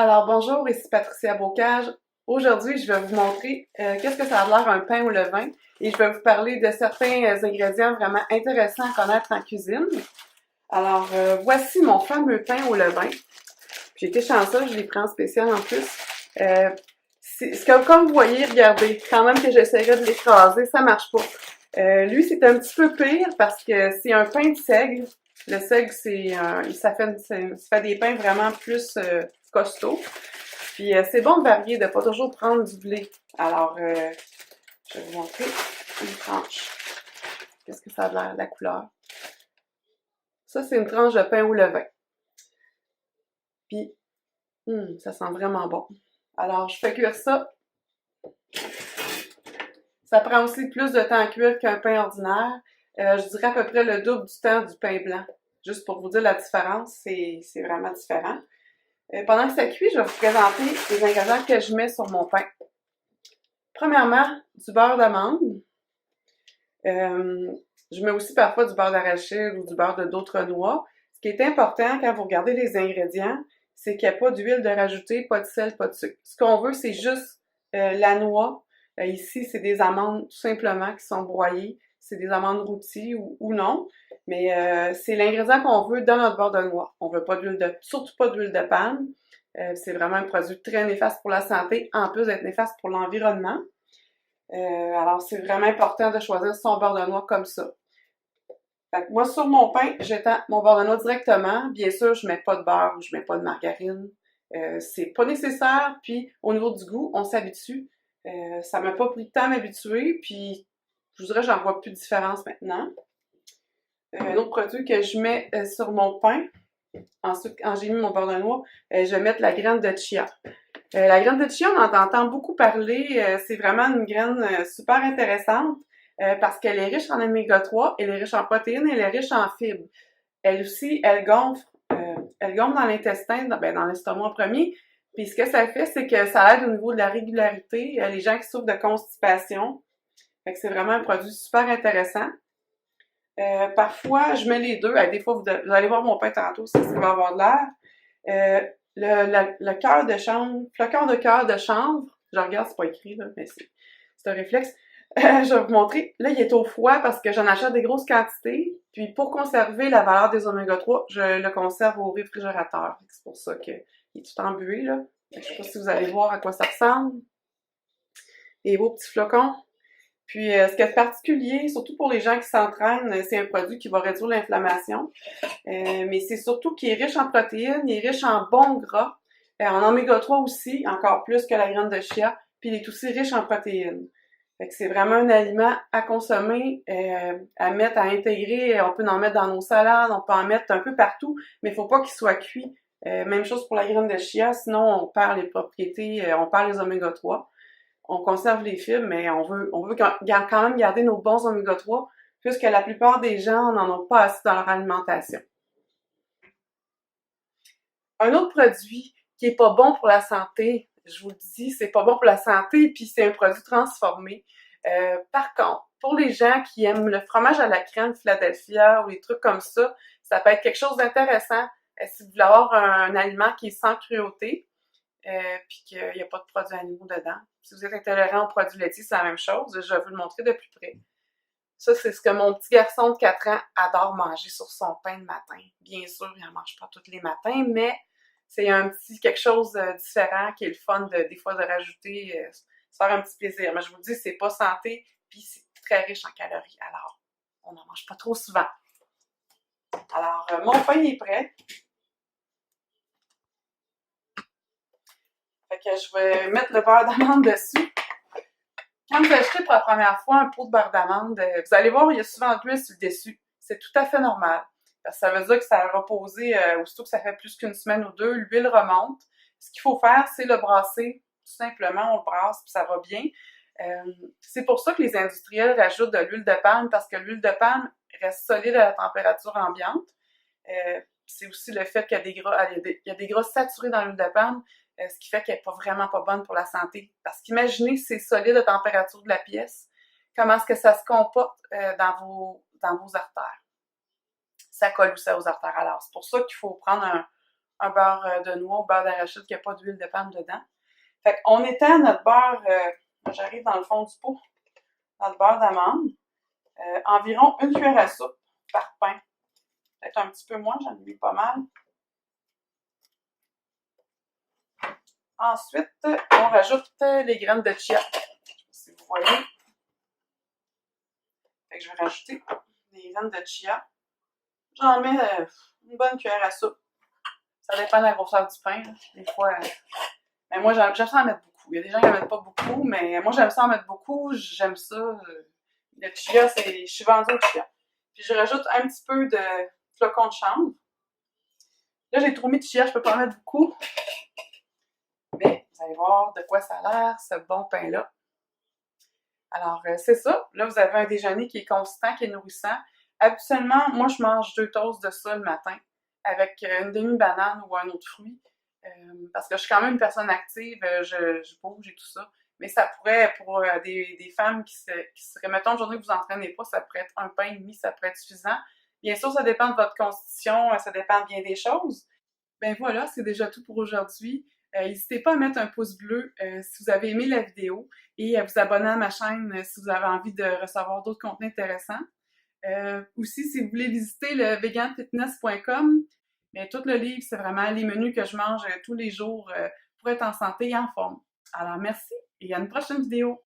Alors bonjour, ici Patricia Bocage. Aujourd'hui, je vais vous montrer qu'est-ce que ça a l'air un pain au levain et je vais vous parler de certains ingrédients vraiment intéressants à connaître en cuisine. Alors, voici mon fameux pain au levain. J'ai été chanceuse, je l'ai pris en spécial en plus. Comme vous voyez, regardez, quand même que j'essaierai de l'écraser, ça marche pas. Lui, c'est un petit peu pire parce que c'est un pain de seigle. Le seigle, ça fait des pains vraiment plus costauds. Puis c'est bon de varier, de pas toujours prendre du blé. Alors, je vais vous montrer une tranche. Qu'est-ce que ça a l'air, la couleur? Ça, c'est une tranche de pain au levain. Puis, ça sent vraiment bon. Alors, je fais cuire ça. Ça prend aussi plus de temps à cuire qu'un pain ordinaire. Je dirais à peu près le double du temps du pain blanc. Juste pour vous dire la différence, c'est vraiment différent. Pendant que ça cuit, je vais vous présenter les ingrédients que je mets sur mon pain. Premièrement, du beurre d'amande. Je mets aussi parfois du beurre d'arachide ou du beurre de d'autres noix. Ce qui est important quand vous regardez les ingrédients, c'est qu'il n'y a pas d'huile de rajouter, pas de sel, pas de sucre. Ce qu'on veut, c'est juste la noix. Ici, c'est des amandes tout simplement qui sont broyées. C'est des amandes rôties ou non. Mais c'est l'ingrédient qu'on veut dans notre beurre de noix. On veut pas surtout pas d'huile de palme. C'est vraiment un produit très néfaste pour la santé, en plus d'être néfaste pour l'environnement. Alors, c'est vraiment important de choisir son beurre de noix comme ça. Fait que moi, sur mon pain, j'étends mon beurre de noix directement. Bien sûr, je mets pas de beurre ou je mets pas de margarine. C'est pas nécessaire. Puis, au niveau du goût, on s'habitue. Ça m'a pas pris de temps à m'habituer. Puis, je vous dirais, j'en vois plus de différence maintenant. Un autre produit que je mets sur mon pain, ensuite, quand j'ai mis mon beurre de noix, je vais mettre la graine de chia. La graine de chia, on en entend beaucoup parler. C'est vraiment une graine super intéressante parce qu'elle est riche en oméga 3, elle est riche en protéines, elle est riche en fibres. Elle aussi, elle gonfle dans l'intestin, dans l'estomac en premier. Puis ce que ça fait, c'est que ça aide au niveau de la régularité, les gens qui souffrent de constipation. Fait que c'est vraiment un produit super intéressant. Parfois, je mets les deux. Des fois, vous allez voir mon pain tantôt, ça va avoir de l'air. Le cœur de chanvre, flocon de cœur de chanvre, je regarde, c'est pas écrit, là, mais c'est un réflexe. Je vais vous montrer. Là, il est au froid parce que j'en achète des grosses quantités. Puis, pour conserver la valeur des oméga 3, je le conserve au réfrigérateur. C'est pour ça qu'il est tout embué, là. Je sais pas si vous allez voir à quoi ça ressemble. Les beaux petits flocons. Puis, ce qui est particulier, surtout pour les gens qui s'entraînent, c'est un produit qui va réduire l'inflammation. Mais c'est surtout qu'il est riche en protéines, il est riche en bons gras, en oméga 3 aussi, encore plus que la graine de chia, puis il est aussi riche en protéines. Fait que c'est vraiment un aliment à consommer, à mettre, à intégrer. On peut en mettre dans nos salades, on peut en mettre un peu partout, mais il faut pas qu'il soit cuit. Même chose pour la graine de chia, sinon on perd les propriétés, on perd les oméga 3. On conserve les fibres, mais on veut quand même garder nos bons oméga 3, puisque la plupart des gens n'en ont pas assez dans leur alimentation. Un autre produit qui est pas bon pour la santé, je vous le dis, c'est pas bon pour la santé, puis c'est un produit transformé. Par contre, pour les gens qui aiment le fromage à la crème Philadelphia ou des trucs comme ça peut être quelque chose d'intéressant si vous voulez avoir un aliment qui est sans cruauté, puis qu'il n'y a pas de produits animaux dedans. Si vous êtes intolérant aux produits laitiers, c'est la même chose. Je vais vous le montrer de plus près. Ça, c'est ce que mon petit garçon de 4 ans adore manger sur son pain le matin. Bien sûr, il n'en mange pas tous les matins, mais c'est un petit quelque chose de différent qui est le fun des fois de rajouter, se faire un petit plaisir. Mais je vous dis, c'est pas santé, puis c'est très riche en calories. Alors, on n'en mange pas trop souvent. Alors, mon pain est prêt. Fait que je vais mettre le beurre d'amande dessus. Quand vous achetez pour la première fois un pot de beurre d'amande, vous allez voir, il y a souvent de l'huile sur le dessus. C'est tout à fait normal. Parce que ça veut dire que ça a reposé, aussitôt que ça fait plus qu'une semaine ou deux, l'huile remonte. Ce qu'il faut faire, c'est le brasser. Tout simplement, on le brasse, puis ça va bien. C'est pour ça que les industriels rajoutent de l'huile de palme, parce que l'huile de palme reste solide à la température ambiante. C'est aussi le fait qu'il y a il y a des gras saturés dans l'huile de palme, ce qui fait qu'elle n'est vraiment pas bonne pour la santé. Parce qu'imaginez, c'est solide à température de la pièce. Comment est-ce que ça se comporte dans vos artères? Ça colle aussi aux artères. Alors, c'est pour ça qu'il faut prendre un beurre de noix ou beurre d'arachide qui n'a pas d'huile de palme dedans. Fait qu'on étend notre beurre, j'arrive dans le fond du pot, notre beurre d'amande, environ 1 cuillère à soupe par pain. Peut-être un petit peu moins, j'en ai mis pas mal. Ensuite, on rajoute les graines de chia. Je sais pas si vous voyez. Fait que je vais rajouter les graines de chia. J'en mets une bonne cuillère à soupe. Ça dépend de la grosseur du pain. Là. Des fois, mais moi, j'aime ça en mettre beaucoup. Il y a des gens qui n'en mettent pas beaucoup, mais moi, j'aime ça en mettre beaucoup. J'aime ça. Le chia, je suis vendue au chia. Puis je rajoute un petit peu de flocons de chanvre. Là, j'ai trop mis de chia, je peux pas en mettre beaucoup. Mais vous allez voir de quoi ça a l'air, ce bon pain-là. Alors, c'est ça. Là, vous avez un déjeuner qui est consistant, qui est nourrissant. Habituellement, moi, je mange 2 toasts de ça le matin avec une demi-banane ou un autre fruit. Parce que je suis quand même une personne active, je bouge et tout ça. Mais ça pourrait, pour des femmes qui seraient, mettons, une journée que vous entraînez pas, ça pourrait être un pain et demi, ça pourrait être suffisant. Bien sûr, ça dépend de votre constitution, ça dépend bien des choses. Ben voilà, c'est déjà tout pour aujourd'hui. N'hésitez pas à mettre un pouce bleu si vous avez aimé la vidéo et à vous abonner à ma chaîne si vous avez envie de recevoir d'autres contenus intéressants. Aussi, si vous voulez visiter le veganfitness.com, mais tout le livre, c'est vraiment les menus que je mange tous les jours pour être en santé et en forme. Alors, merci et à une prochaine vidéo!